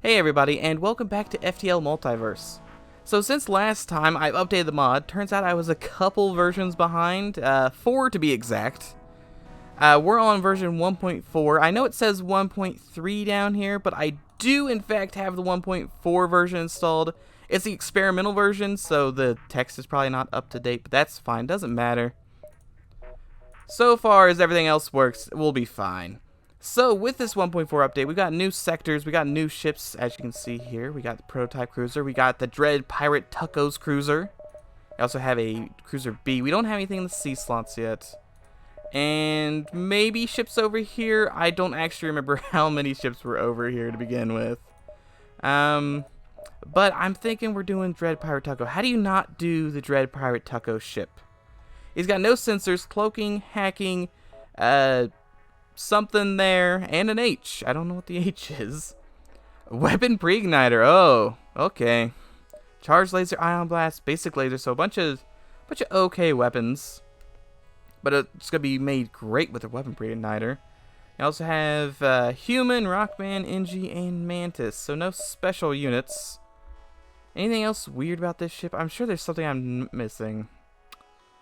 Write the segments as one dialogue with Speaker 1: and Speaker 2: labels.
Speaker 1: Hey everybody, and welcome back to FTL Multiverse. So since last time I've updated the mod, turns out I was a couple versions behind, 4 to be exact. We're on version 1.4. I know it says 1.3 down here, but I do in fact have the 1.4 version installed. It's the experimental version, so the text is probably not up to date, but that's fine, doesn't matter. So far as everything else works, we'll be fine. So with this 1.4 update, we got new sectors, we got new ships, as you can see here. We got the prototype cruiser, we got the Dread Pirate Tuco's cruiser. We also have a cruiser B. We don't have anything in the C slots yet. And maybe ships over here. I don't actually remember how many ships were over here to begin with. But I'm thinking we're doing Dread Pirate Tuco. How do you not do the Dread Pirate Tuco ship? He's got no sensors, cloaking, hacking, something there, and an H. I don't know what the H is. Weapon pre-igniter. Oh, okay. Charged laser, ion blast, basic laser. So a bunch of okay weapons, but it's gonna be made great with a weapon pre-igniter. You also have human, rockman, NG, and mantis. So no special units. Anything else weird about this ship? I'm sure there's something I'm missing.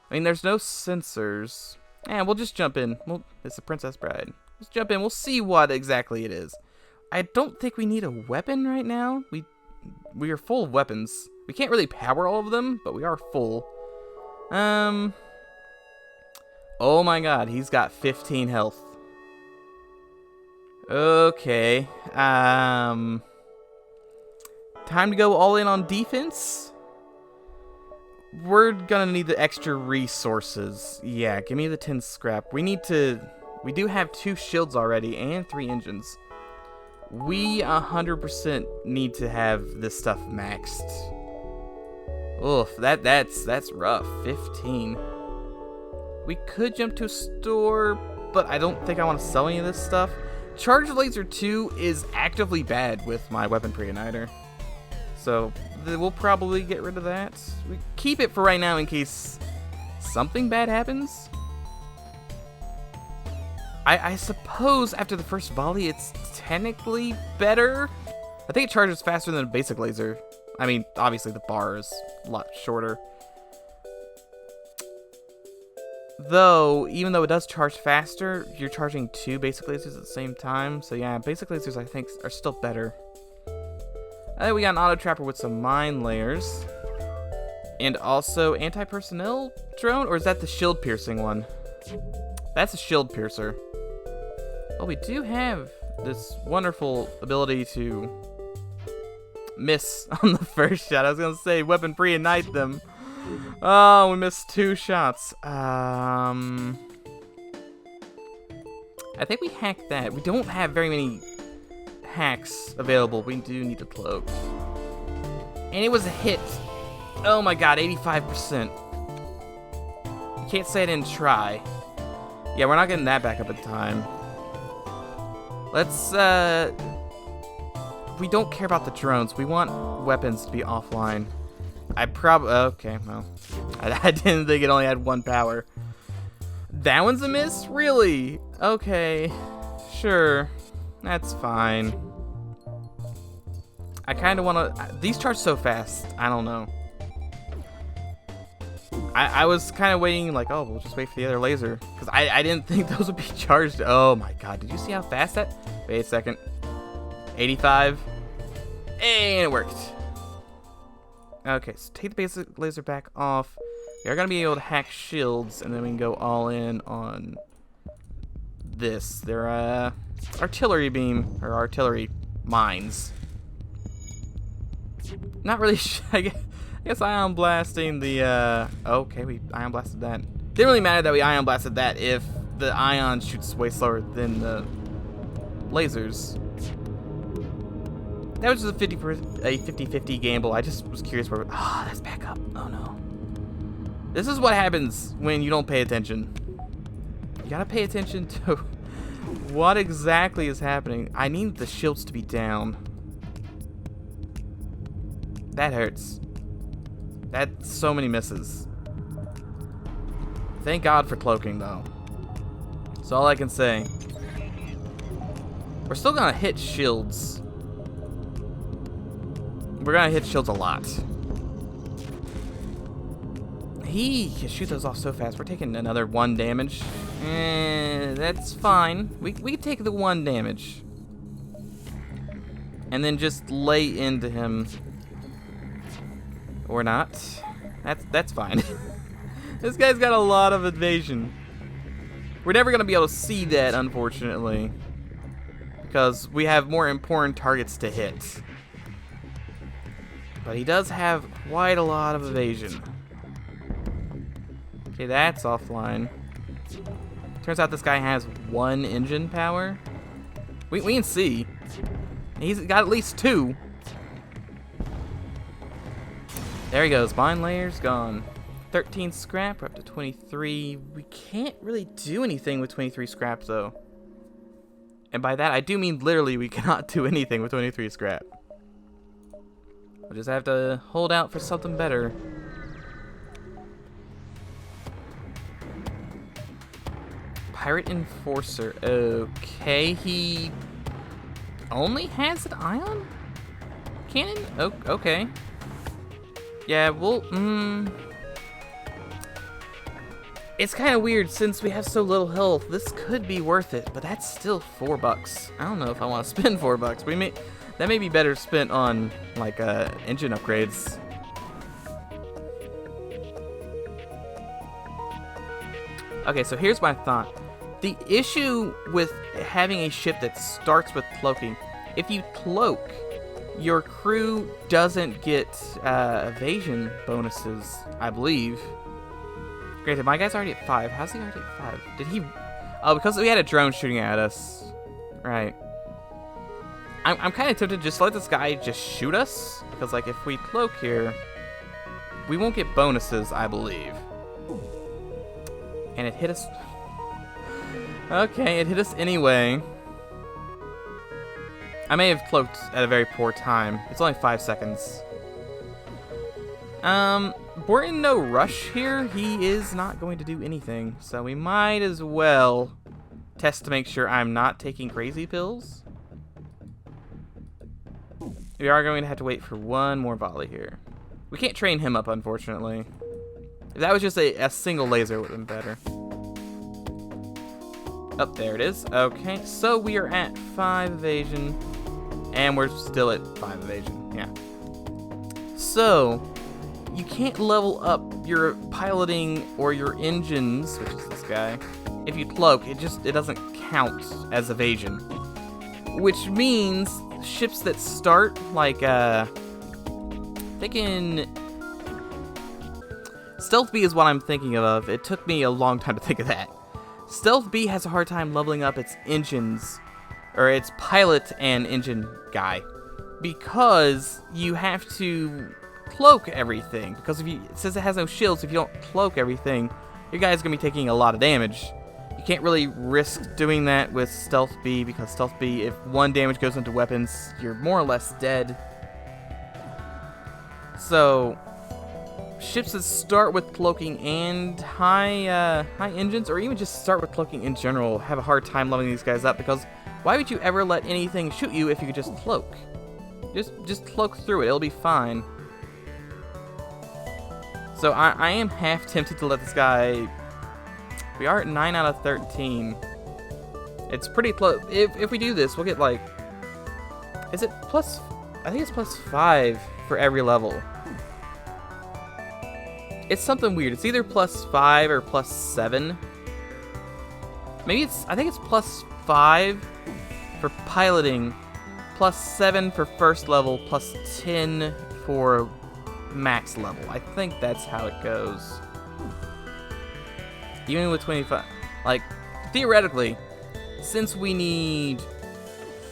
Speaker 1: I mean, there's no sensors. And we'll just jump in. It's the Princess Bride. Let's jump in. We'll see what exactly it is. I don't think we need a weapon right now. We are full of weapons. We can't really power all of them, but we are full. Oh my god, he's got 15 health. Okay. Time to go all in on defense. We're gonna need the extra resources. Yeah, give me the 10 scrap. We do have 2 shields already and 3 engines. We 100% need to have this stuff maxed. Oof, that's rough. 15. We could jump to a store, but I don't think I want to sell any of this stuff. Charge Laser 2 is actively bad with my weapon pre-igniter. So we'll probably get rid of that. We keep it for right now in case something bad happens. I suppose after the first volley it's technically better. I think it charges faster than a basic laser. I mean, obviously the bar is a lot shorter. Though, even though it does charge faster, you're charging 2 basic lasers at the same time. So yeah, basic lasers I think are still better. I think we got an auto trapper with some mine layers. And also anti-personnel drone? Or is that the shield piercing one? That's a shield piercer. Well, we do have this wonderful ability to miss on the first shot. I was going to say weapon pre-ignite them. Oh, we missed 2 shots. I think we hacked that. We don't have very many hacks available. We do need the cloak. And it was a hit. Oh my god, 85%. You can't say I didn't try. Yeah, we're not getting that back up in time. Let's, we don't care about the drones. We want weapons to be offline. Okay, well. I didn't think it only had 1 power. That one's a miss? Really? Okay. Sure. That's fine. I kind of want to... These charge so fast. I don't know. I was kind of waiting, like, oh, we'll just wait for the other laser. Because I didn't think those would be charged. Oh, my God. Did you see how fast that... Wait a second. 85. And it worked. Okay, so take the basic laser back off. We are going to be able to hack shields, and then we can go all in on this. They're, artillery beam, or artillery mines. Not really I guess ion blasting the, okay, we ion blasted that. Didn't really matter that we ion blasted that if the ion shoots way slower than the lasers. That was just a 50-50 gamble. I just was curious where... Ah, that's back up. Oh, no. This is what happens when you don't pay attention. You gotta pay attention to what exactly is happening. I need the shields to be down. That hurts. That's so many misses. Thank God for cloaking, though. That's all I can say. We're still gonna hit shields. we're gonna hit shields a lot. He can shoot those off so fast. We're taking another 1 damage. That's fine. We can take the 1 damage. And then just lay into him. Or not. That's fine. This guy's got a lot of evasion. We're never going to be able to see that, unfortunately. Because we have more important targets to hit. But he does have quite a lot of evasion. Okay, that's offline. Turns out this guy has 1 engine power. We can see. He's got at least 2. There he goes. Mine layer's gone. 13 scrap. We're up to 23. We can't really do anything with 23 scrap, though. And by that, I do mean literally we cannot do anything with 23 scrap. We'll just have to hold out for something better. Pirate Enforcer. Okay, he only has an ion cannon? Oh, okay. Yeah, well, it's kind of weird since we have so little health. This could be worth it, but that's still $4. I don't know if I want to spend $4. That may be better spent on like engine upgrades. Okay, so here's my thought. The issue with having a ship that starts with cloaking, if you cloak, your crew doesn't get evasion bonuses, I believe. Granted, my guy's already at 5. How's he already at 5? Did he... Oh, because we had a drone shooting at us. Right. I'm kind of tempted to just let this guy just shoot us. Because, like, if we cloak here, we won't get bonuses, I believe. And it hit us... Okay, it hit us anyway. I may have cloaked at a very poor time. It's only 5 seconds. We're in no rush here. He is not going to do anything. So we might as well test to make sure I'm not taking crazy pills. We are going to have to wait for 1 more volley here. We can't train him up, unfortunately. If that was just a single laser, it would have been better. Oh, there it is. Okay, so we are at 5 evasion. And we're still at 5 evasion. Yeah. So, you can't level up your piloting or your engines, which is this guy. If you cloak, it doesn't count as evasion. Which means ships that start like thinking Stealth B is what I'm thinking of. It took me a long time to think of that. Stealth B has a hard time leveling up its engines, or its pilot and engine guy, because you have to cloak everything. Because since it has no shields, if you don't cloak everything, your guy's gonna be taking a lot of damage. You can't really risk doing that with Stealth B, because Stealth B, if 1 damage goes into weapons, you're more or less dead. So, ships that start with cloaking and high engines, or even just start with cloaking in general, have a hard time leveling these guys up, because why would you ever let anything shoot you if you could just cloak? Just cloak through it, it'll be fine. So I am half tempted to let this guy... We are at 9 out of 13. It's pretty close. If we do this, we'll get like... Is it plus... I think it's plus 5 for every level. It's something weird. It's either plus 5 or plus 7. Maybe it's... I think it's plus 5 for piloting, plus 7 for first level, plus 10 for max level. I think that's how it goes. Even with 25, like, theoretically, since we need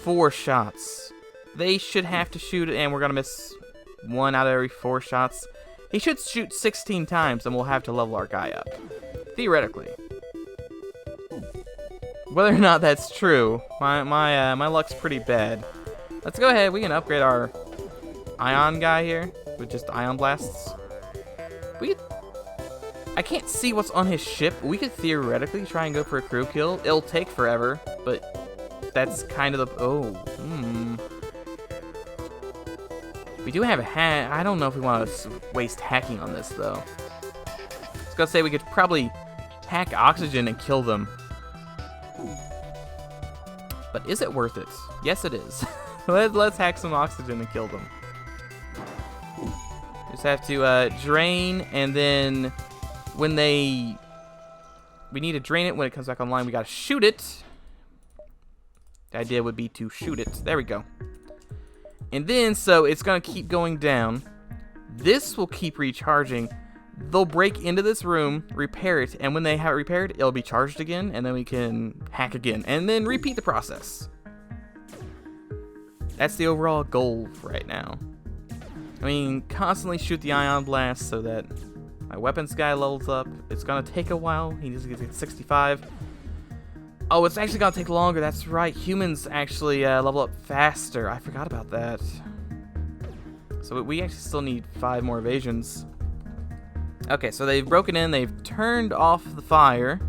Speaker 1: 4 shots, they should have to shoot it, and we're gonna miss 1 out of every 4 shots. He should shoot 16 times, and we'll have to level our guy up. Theoretically. Whether or not that's true, my luck's pretty bad. Let's go ahead, we can upgrade our ion guy here, with just ion blasts. I can't see what's on his ship. We could theoretically try and go for a crew kill. It'll take forever, but that's kind of the... Oh, We do have a hack. I don't know if we want to waste hacking on this, though. I was going to say we could probably hack oxygen and kill them. But is it worth it? Yes, it is. Let's hack some oxygen and kill them. Just have to drain, and then when we need to drain it when it comes back online. We got to shoot it. The idea would be to shoot it. There we go. And then, so it's going to keep going down. This will keep recharging. They'll break into this room, repair it, and when they have it repaired, it'll be charged again, and then we can hack again, and then repeat the process. That's the overall goal for right now. I mean, constantly shoot the ion blast so that my weapons guy levels up. It's going to take a while. He needs to get 65. Oh, it's actually going to take longer. That's right. Humans actually level up faster. I forgot about that. So we actually still need 5 more evasions. Okay, so they've broken in. They've turned off the fire.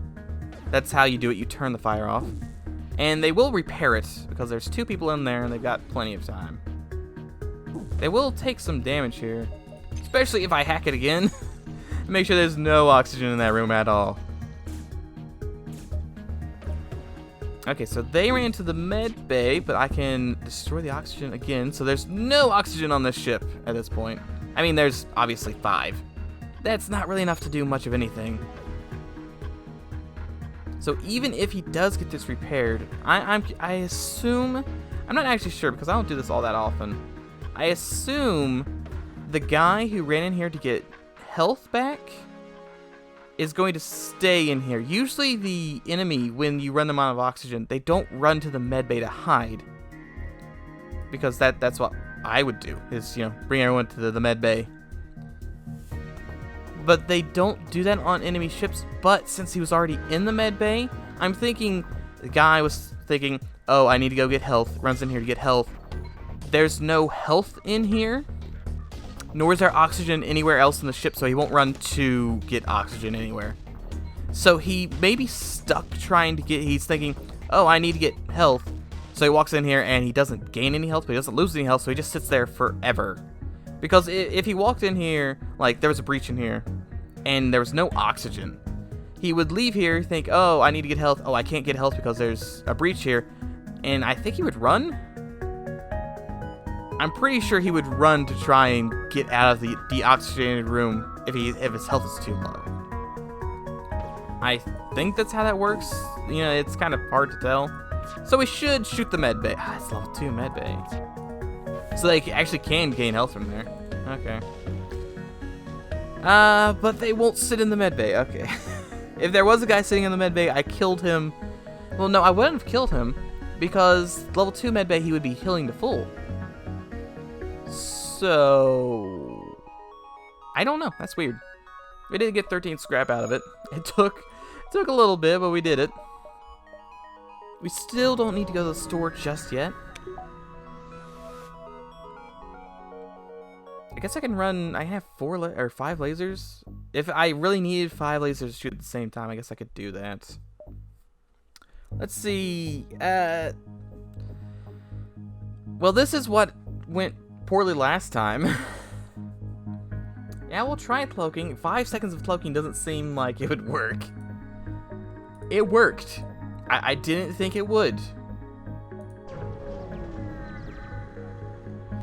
Speaker 1: That's how you do it. You turn the fire off. And they will repair it because there's 2 people in there and they've got plenty of time. They will take some damage here, especially if I hack it again. Make sure there's no oxygen in that room at all. Okay, so they ran to the med bay, but I can destroy the oxygen again. So there's no oxygen on this ship at this point. I mean, there's obviously 5. That's not really enough to do much of anything. So even if he does get this repaired, I assume, I'm not actually sure because I don't do this all that often. I assume the guy who ran in here to get health back is going to stay in here. Usually the enemy, when you run them out of oxygen, they don't run to the medbay to hide. Because that's what I would do, is, you know, bring everyone to the medbay. But they don't do that on enemy ships. But since he was already in the medbay, I'm thinking, the guy was thinking, oh, I need to go get health, runs in here to get health. There's no health in here, nor is there oxygen anywhere else in the ship, so he won't run to get oxygen anywhere. So he may be stuck trying to get, he's thinking, oh, I need to get health. So he walks in here and he doesn't gain any health, but he doesn't lose any health, so he just sits there forever. Because if he walked in here, like there was a breach in here, and there was no oxygen, he would leave here, think, oh, I need to get health. Oh, I can't get health because there's a breach here. And I think he would run. I'm pretty sure he would run to try and get out of the deoxygenated room if his health is too low. I think that's how that works. You know, it's kind of hard to tell. So we should shoot the med bay. Ah, it's level 2 med bay. So they actually can gain health from there. Okay. But they won't sit in the med bay. Okay. If there was a guy sitting in the med bay, I killed him. Well, no, I wouldn't have killed him because level 2 med bay, he would be healing to full. So I don't know. That's weird. We did get 13 scrap out of it. It took a little bit, but we did it. We still don't need to go to the store just yet. I guess I can run. I have 5 lasers. If I really needed 5 lasers to shoot at the same time, I guess I could do that. Let's see. Well, this is what went poorly last time. Yeah, we'll try cloaking. 5 seconds of cloaking doesn't seem like it would work. It worked. I didn't think it would.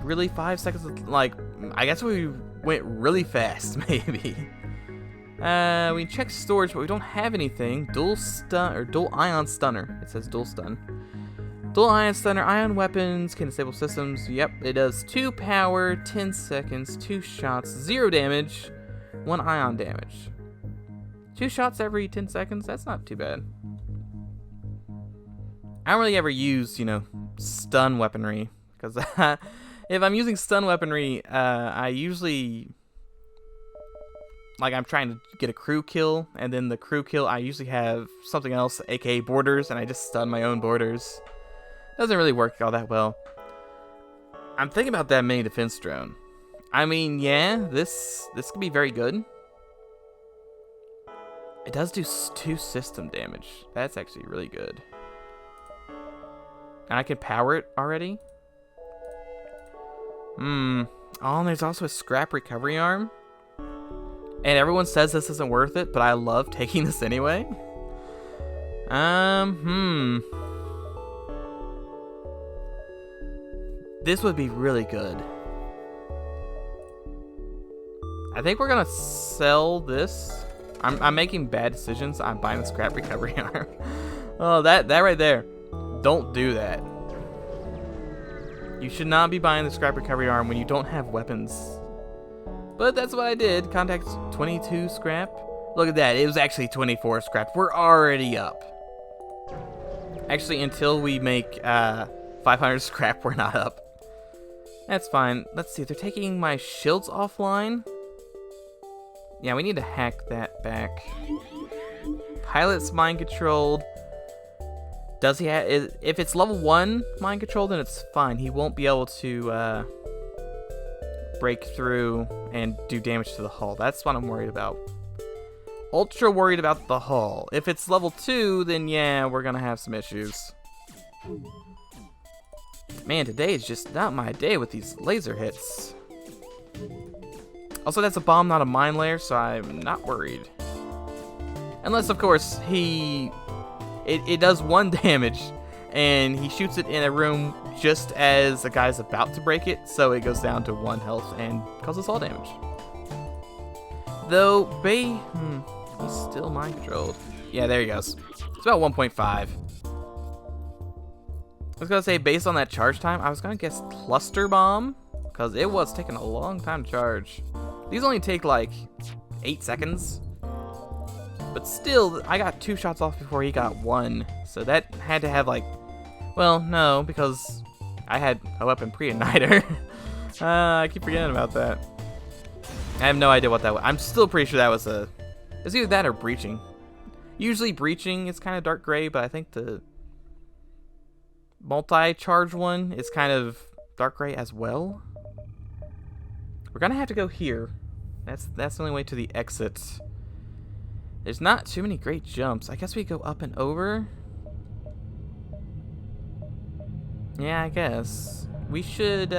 Speaker 1: Really, 5 seconds of, like, I guess we went really fast, maybe. We check storage, but we don't have anything. Dual stun, or dual ion stunner. It says dual stun. Dual ion stunner, ion weapons, can disable systems. Yep, it does 2 power, 10 seconds, 2 shots, 0 damage, 1 ion damage. 2 shots every 10 seconds, that's not too bad. I don't really ever use, you know, stun weaponry, because if I'm using stun weaponry, I usually, like, I'm trying to get a crew kill, and then the crew kill, I usually have something else, aka borders, and I just stun my own borders. Doesn't really work all that well. I'm thinking about that mini defense drone. I mean, yeah, this could be very good. It does do 2 system damage. That's actually really good. And I can power it already. Oh, and there's also a scrap recovery arm. And everyone says this isn't worth it, but I love taking this anyway. This would be really good. I think we're gonna sell this. I'm making bad decisions. I'm buying the scrap recovery arm. Oh, that right there. Don't do that. You should not be buying the scrap recovery arm when you don't have weapons. But that's what I did. Contact 22 scrap. Look at that. It was actually 24 scrap. We're already up. Actually, until we make 500 scrap, we're not up. That's fine. Let's see. They're taking my shields offline. Yeah, we need to hack that back. Pilot's mind controlled. Does he have? If it's level 1 mind control, then it's fine. He won't be able to break through and do damage to the hull. That's what I'm worried about. Ultra worried about the hull. If it's level 2, then yeah, we're gonna have some issues. Man, today is just not my day with these laser hits. Also, that's a bomb, not a mine layer, so I'm not worried. Unless, of course, it does 1 damage, and he shoots it in a room just as the guy's about to break it, so it goes down to 1 health and causes all damage. Though, he's still mind controlled. Yeah, there he goes. It's about 1.5. I was gonna say, based on that charge time, I was gonna guess cluster bomb, because it was taking a long time to charge. These only take like 8 seconds. But still, I got 2 shots off before he got 1. So that had to have like, well, no, because I had a weapon pre-igniter. I keep forgetting about that. I have no idea what that was. I'm still pretty sure that was it's either that or breaching. Usually breaching is kind of dark gray, but I think the multi-charge one is kind of dark gray as well. We're gonna have to go here. That's the only way to the exit. There's not too many great jumps. I guess we go up and over. Yeah, I guess. We should,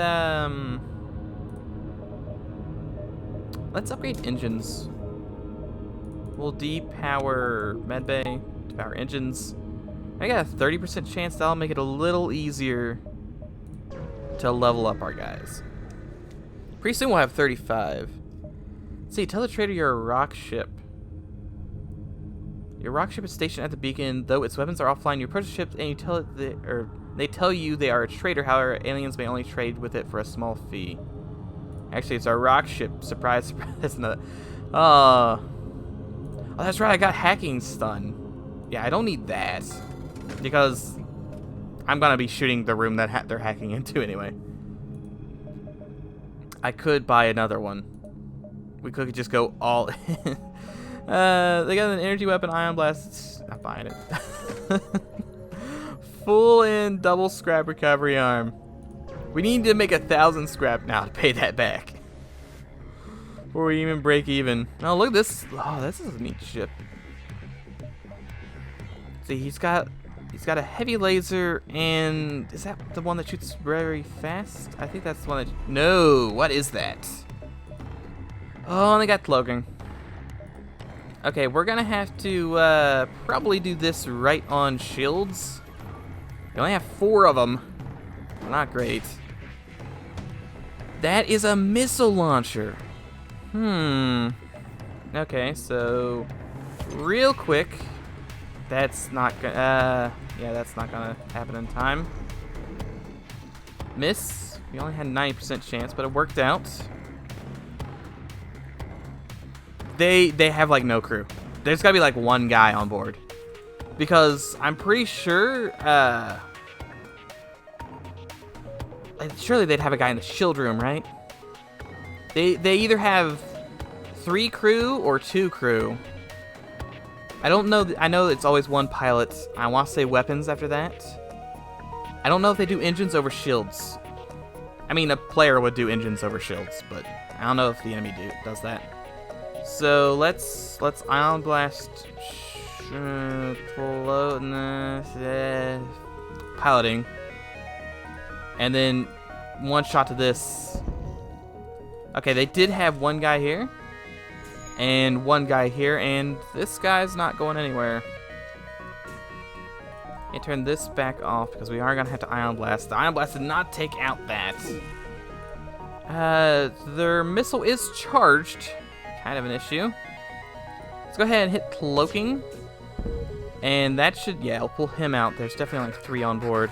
Speaker 1: let's upgrade engines. We'll depower medbay to power engines. I got a 30% chance that'll make it a little easier to level up our guys. Pretty soon we'll have 35. Let's see, tell the trader you're a rock ship. Your rock ship is stationed at the beacon. Though its weapons are offline, you approach the ship and you tell it they tell you they are a trader. However, aliens may only trade with it for a small fee. Actually, it's our rock ship. Surprise, surprise. That's another. Oh, that's right. I got hacking stun. Yeah, I don't need that because I'm gonna be shooting the room that they're hacking into anyway. I could buy another one. We could just go all in. They got an energy weapon, ion blast. Not buying it. Full in double scrap recovery arm. We need to make 1,000 scrap now to pay that back. Before we even break even. Oh, look at this. Oh, this is a neat ship. See, he's got a heavy laser, and is that the one that shoots very fast? I think that's the one that. No, what is that? Oh, and they got cloaking. Okay, we're gonna have to probably do this right on shields. We only have 4 of them. Not great. That is a missile launcher. Okay, so real quick, that's not gonna. Yeah, that's not gonna happen in time. Miss. We only had 90% chance, but it worked out. They have like no crew. There's gotta be like 1 guy on board, because I'm pretty sure surely they'd have a guy in the shield room, right? They either have 3 crew or 2 crew. I don't know. I know it's always 1 pilot. I want to say weapons after that. I don't know if they do engines over shields. I mean, a player would do engines over shields, but I don't know if the enemy does that. So let's ion blast piloting, and then 1 shot to this. Okay, they did have one guy here. And one guy here, and this guy's not going anywhere. You turn this back off because we are gonna have to Ion Blast. The Ion Blast did not take out that. Their missile is charged. Kind of an issue. Let's go ahead and hit cloaking. And that should, yeah, I'll pull him out. There's definitely like 3 on board.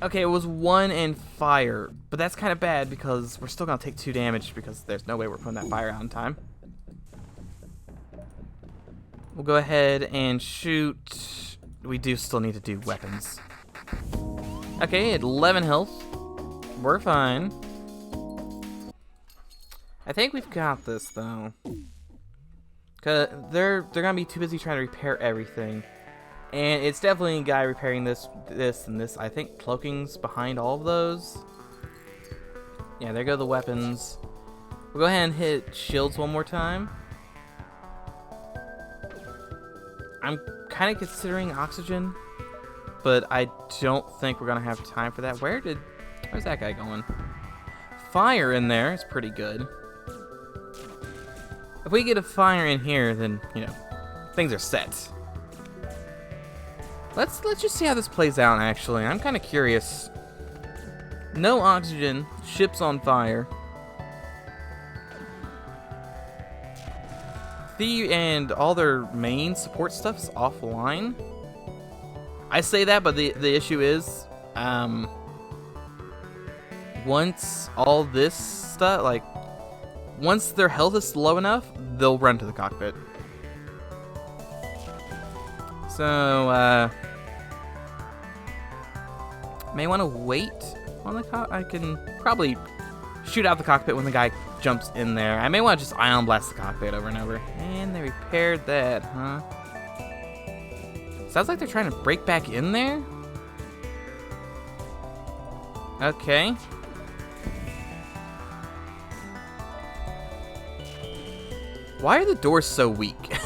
Speaker 1: Okay, it was 1 in fire, but that's kind of bad because we're still gonna take 2 damage because there's no way we're putting that fire out in time. We'll go ahead and shoot. We do still need to do weapons. Okay, at 11 health. We're fine. I think we've got this though. Cause they're gonna be too busy trying to repair everything. And it's definitely a guy repairing this, and this. I think cloaking's behind all of those. Yeah, there go the weapons. We'll go ahead and hit shields one more time. I'm kind of considering oxygen, but I don't think we're gonna have time for that. Where's that guy going? Fire in there is pretty good. If we get a fire in here, then, you know, things are set. Let's just see how this plays out, actually. I'm kind of curious. No oxygen. Ship's on fire. And all their main support stuff's offline. I say that, but the issue is, once all this stuff, like, once their health is low enough, they'll run to the cockpit. So, may want to wait on the cockpit. I can probably shoot out the cockpit when the guy jumps in there. I may want to just Ion Blast the cockpit over and over. And they repaired that, huh? Sounds like they're trying to break back in there. Okay. Why are the doors so weak?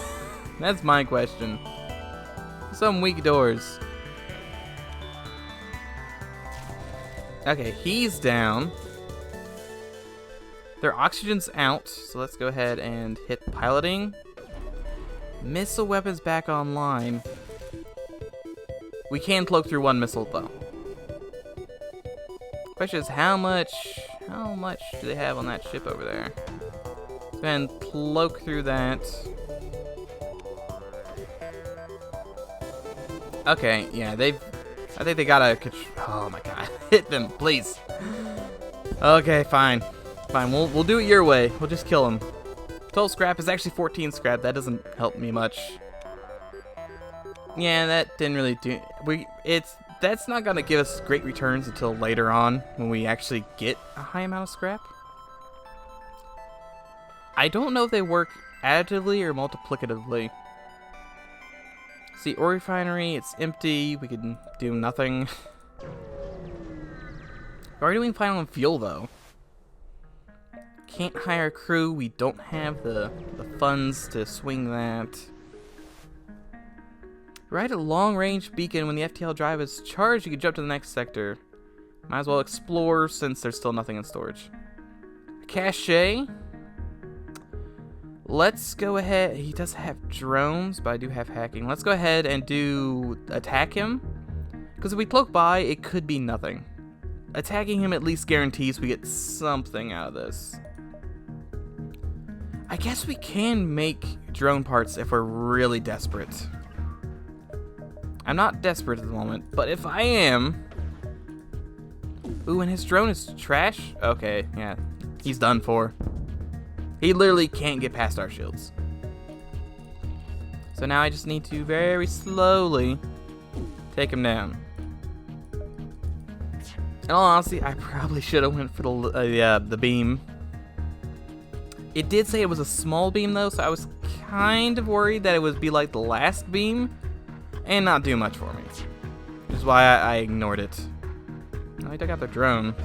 Speaker 1: That's my question. Some weak doors. Okay, he's down. Their oxygen's out, so let's go ahead and hit piloting. Missile weapons back online. We can cloak through 1 missile though. Question is how much do they have on that ship over there? And cloak through that. Okay, yeah, I think they gotta, oh my god, hit them, please. Okay, fine. Fine, we'll do it your way. We'll just kill them. Total scrap is actually 14 scrap. That doesn't help me much. Yeah, that didn't really do, that's not gonna give us great returns until later on when we actually get a high amount of scrap. I don't know if they work additively or multiplicatively. See, ore refinery, it's empty. We can do nothing. We're already doing final on fuel, though. Can't hire a crew. We don't have the funds to swing that. Right at long-range beacon. When the FTL drive is charged, you can jump to the next sector. Might as well explore since there's still nothing in storage. Cache. Let's go ahead. He does have drones, but I do have hacking. Let's go ahead and attack him. Because if we cloak by, it could be nothing. Attacking him at least guarantees we get something out of this. I guess we can make drone parts if we're really desperate. I'm not desperate at the moment, but if I am... Ooh, and his drone is trash? Okay, yeah. He's done for. He literally can't get past our shields. So now I just need to very slowly take him down. In all honesty, I probably should have went for the beam. It did say it was a small beam though, so I was kind of worried that it would be like the last beam and not do much for me. Which is why I ignored it. Oh, he took out the drone.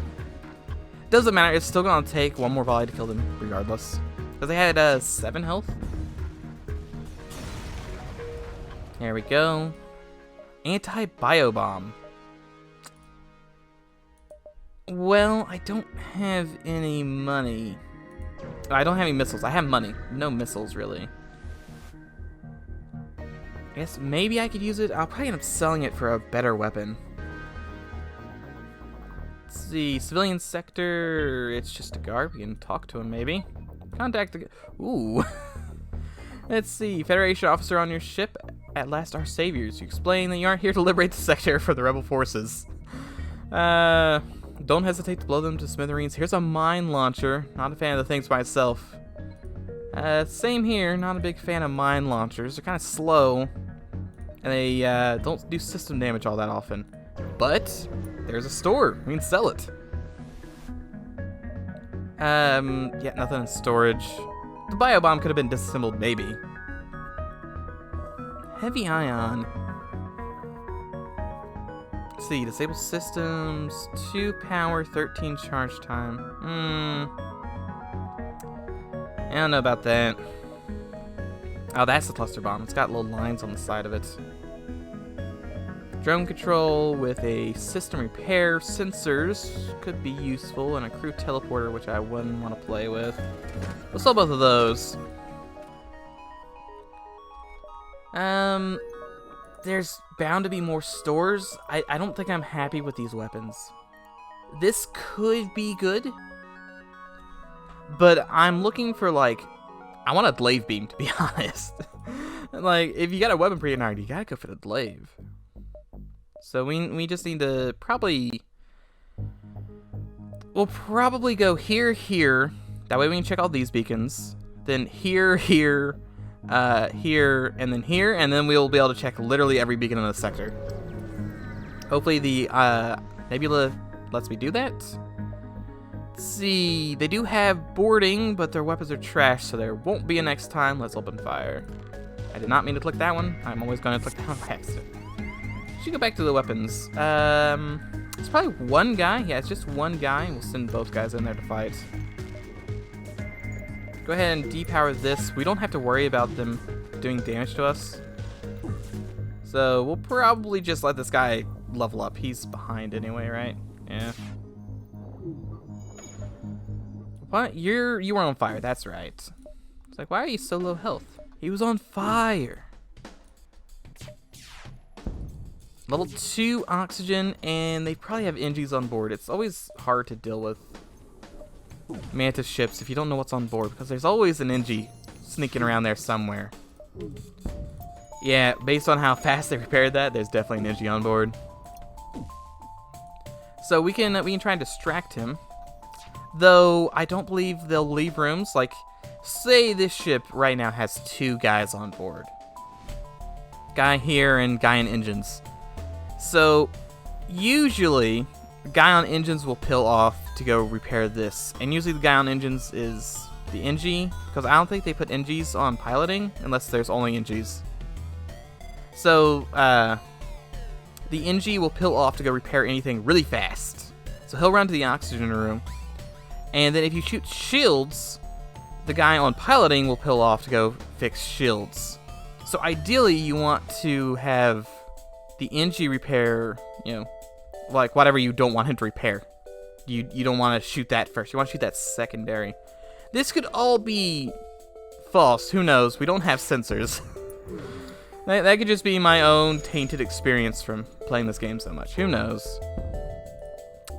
Speaker 1: Doesn't matter, it's still gonna take 1 more volley to kill them regardless. Because they had 7 health. There we go. Anti-bio bomb. Well, I don't have any money. I don't have any missiles. I have money. No missiles, really. I guess maybe I could use it. I'll probably end up selling it for a better weapon. Let's see. Civilian sector. It's just a guard. We can talk to him, maybe. Contact the... Ooh. Let's see. Federation officer on your ship. At last, our saviors. You explain that you aren't here to liberate the sector for the rebel forces. Don't hesitate to blow them to smithereens. Here's a mine launcher. Not a fan of the things myself. Same here. Not a big fan of mine launchers. They're kind of slow. And they don't do system damage all that often. But there's a store. We can sell it. Yeah, nothing in storage. The biobomb could have been disassembled, maybe. Heavy ion. Let's see, disable systems, 2 power, 13 charge time. I don't know about that. Oh, that's the cluster bomb. It's got little lines on the side of it. Drone control with a system repair, sensors could be useful, and a crew teleporter, which I wouldn't want to play with. We'll sell both of those. There's bound to be more stores. I don't think I'm happy with these weapons. This could be good, but I'm looking for, like, I want a glaive beam, to be honest. Like, if you got a weapon pretty hard, you gotta go for the glaive. So we just need to we'll probably go here, here. That way we can check all these beacons. Then here, here, here, and then we'll be able to check literally every beacon in the sector. Hopefully the Nebula lets me do that. Let's see, they do have boarding, but their weapons are trash, so there won't be a next time. Let's open fire. I did not mean to click that one. I'm always going to click that one by accident. Should go back to the weapons. It's probably one guy. Yeah, it's just one guy. We'll send both guys in there to fight. Go ahead and depower this. We don't have to worry about them doing damage to us. So we'll probably just let this guy level up. He's behind anyway, right? Yeah. What? You were on fire. That's right. It's like, why are you so low health? He was on fire. Level 2 oxygen, and they probably have NGs on board. It's always hard to deal with Mantis ships if you don't know what's on board, because there's always an NG sneaking around there somewhere. Yeah, based on how fast they repaired that, there's definitely an NG on board. So we can try and distract him. Though I don't believe they'll leave rooms. Like, say this ship right now has 2 guys on board. Guy here and guy in engines. So, usually, the guy on engines will peel off to go repair this. And usually the guy on engines is the NG, because I don't think they put NGs on piloting, unless there's only NGs. So, the NG will peel off to go repair anything really fast. So he'll run to the oxygen room. And then if you shoot shields, the guy on piloting will peel off to go fix shields. So ideally, you want to have the NG repair, you know, like whatever you don't want him to repair. You don't want to shoot that first. You want to shoot that secondary. This could all be false. Who knows? We don't have sensors. That could just be my own tainted experience from playing this game so much. Who knows?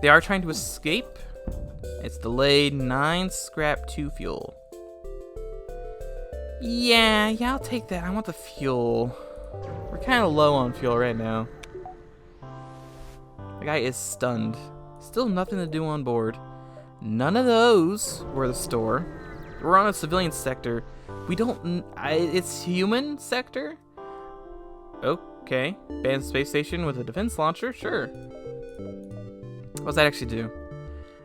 Speaker 1: They are trying to escape. It's delayed. 9 scrap, 2 fuel. Yeah, I'll take that. I want the fuel. We're kind of low on fuel right now. The guy is stunned. Still nothing to do on board. None of those were the store. We're on a civilian sector. We don't... it's human sector? Okay. Banned space station with a defense launcher? Sure. What does that actually do?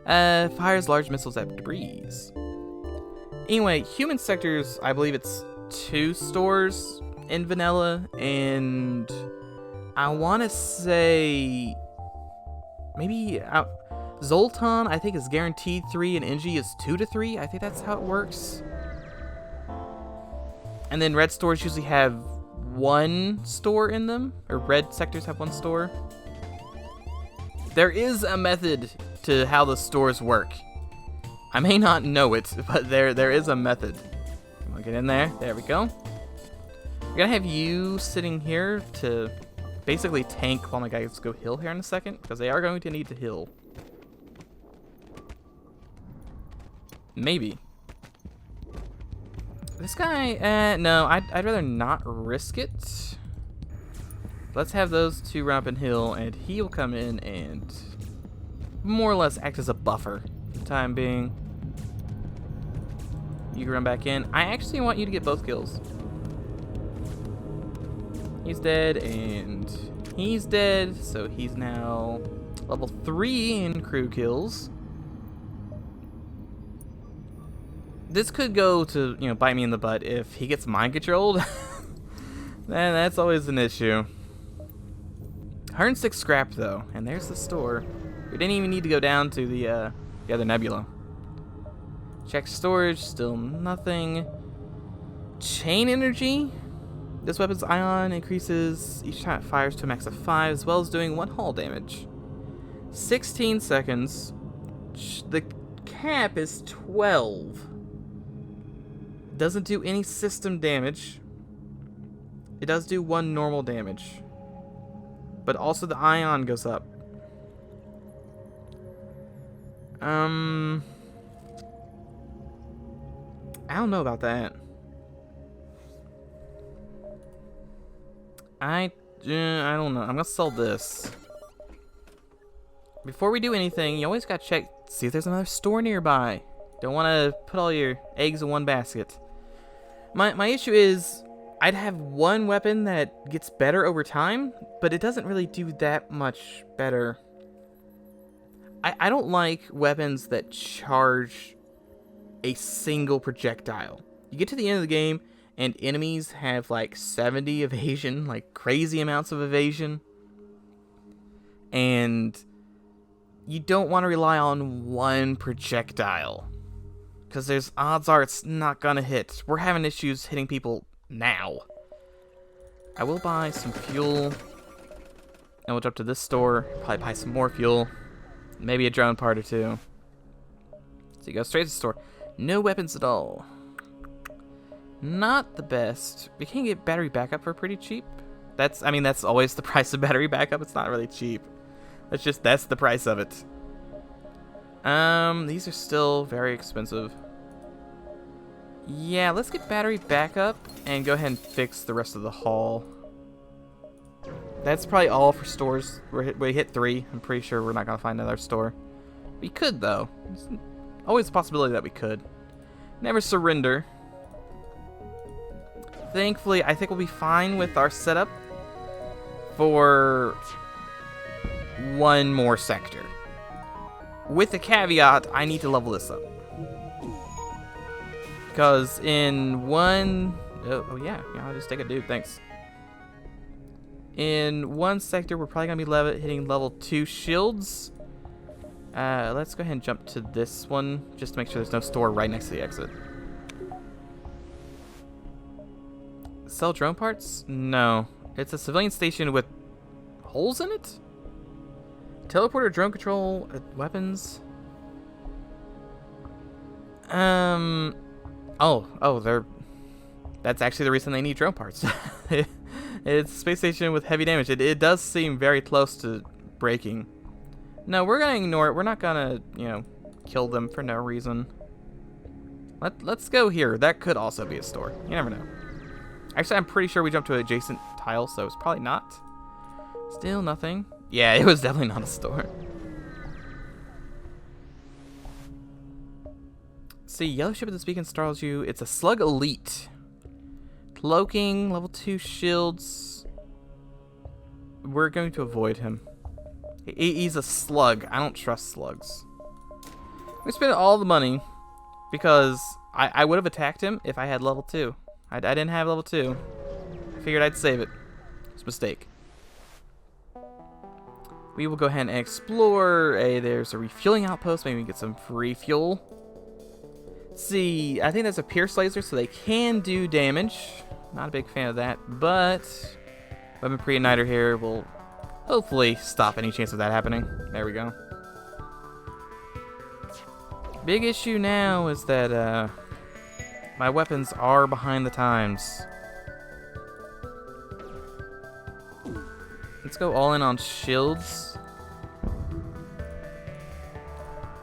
Speaker 1: Fires large missiles at debris. Anyway, human sectors, I believe it's 2 stores in vanilla, and I want to say maybe Zoltan, I think, is guaranteed 3, and NG is 2 to 3. I think that's how it works. And then red stores usually have 1 store in them, or red sectors have 1 store. There is a method to how the stores work. I may not know it, but there is a method. I'll get in there. There we go. We're gonna have you sitting here to basically tank while my guys go heal here in a second, because they are going to need to heal. Maybe. This guy, no, I'd rather not risk it. Let's have those two run up and heal, and he'll come in and more or less act as a buffer for the time being. You can run back in. I actually want you to get both kills. He's dead, and he's dead, so he's now level 3 in crew kills. This could go to, you know, bite me in the butt if he gets mind controlled. Then that's always an issue. 106 scrap though, and there's the store. We didn't even need to go down to the other nebula. Check storage, still nothing. Chain energy. This weapon's ion increases each time it fires to a max of 5, as well as doing 1 hull damage. 16 seconds. The cap is 12. Doesn't do any system damage. It does do 1 normal damage. But also the ion goes up. I don't know about that. I don't know. I'm gonna sell this. Before we do anything, you always gotta check, see if there's another store nearby. Don't want to put all your eggs in one basket. My issue is, I'd have one weapon that gets better over time, but it doesn't really do that much better. I don't like weapons that charge a single projectile. You get to the end of the game, and enemies have like 70 evasion, like crazy amounts of evasion. And you don't want to rely on one projectile, because there's odds are it's not gonna hit. We're having issues hitting people now. I will buy some fuel, and we'll jump to this store, probably buy some more fuel, maybe a drone part or two. So you go straight to the store. No weapons at all. Not the best. We can get battery backup for pretty cheap. That's always the price of battery backup. It's not really cheap. That's the price of it. These are still very expensive. Yeah, let's get battery backup and go ahead and fix the rest of the haul. That's probably all for stores. We hit 3. I'm pretty sure we're not gonna find another store. We could though. There's always a possibility that we could. Never surrender. Thankfully, I think we'll be fine with our setup for one more sector. With the caveat, I need to level this up. Because in one... Oh yeah, I'll just take a dude, thanks. In one sector, we're probably going to be hitting level 2 shields. Let's go ahead and jump to this one, just to make sure there's no store right next to the exit. Sell drone parts? No. It's a civilian station with holes in it? Teleporter, drone control, weapons. That's actually the reason they need drone parts. It's a space station with heavy damage. It does seem very close to breaking. No, we're gonna ignore it. We're not gonna, kill them for no reason. Let's go here. That could also be a store. You never know. Actually, I'm pretty sure we jumped to an adjacent tile, so it's probably not. Still nothing. Yeah, it was definitely not a store. See, yellow ship with this beacon startles you. It's a slug elite. Cloaking, level 2 shields. We're going to avoid him. He's a slug. I don't trust slugs. We spent all the money because I would have attacked him if I had level 2. I didn't have level 2. I figured I'd save it. It's a mistake. We will go ahead and explore. There's a refueling outpost. Maybe we can get some free fuel. Let's see, I think that's a pierce laser, so they can do damage. Not a big fan of that, but weapon pre-igniter here will hopefully stop any chance of that happening. There we go. Big issue now is that my weapons are behind the times. Let's go all in on shields.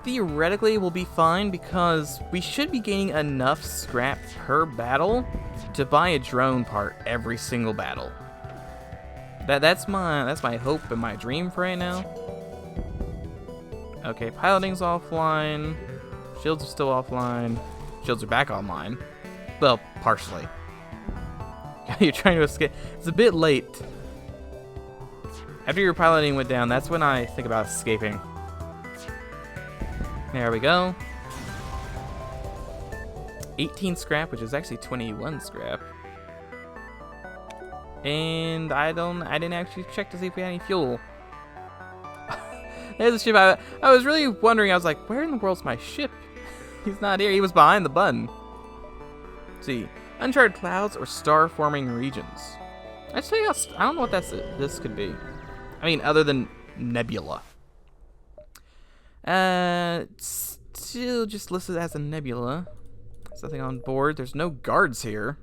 Speaker 1: Theoretically, we'll be fine because we should be gaining enough scrap per battle to buy a drone part every single battle. That's my hope and my dream for right now. Okay, piloting's offline. Shields are still offline. Shields are back online. Well, partially. You're trying to escape. It's a bit late. After your piloting went down, that's when I think about escaping. There we go. 18 scrap, which is actually 21 scrap. And I didn't actually check to see if we had any fuel. There's a ship. I was really wondering, I was like, where in the world's my ship? He's not here. He was behind the button. Let's see. Uncharted clouds or star-forming regions. Actually, I don't know what this could be. I mean, other than nebula. It's still just listed as a nebula. There's nothing on board. There's no guards here.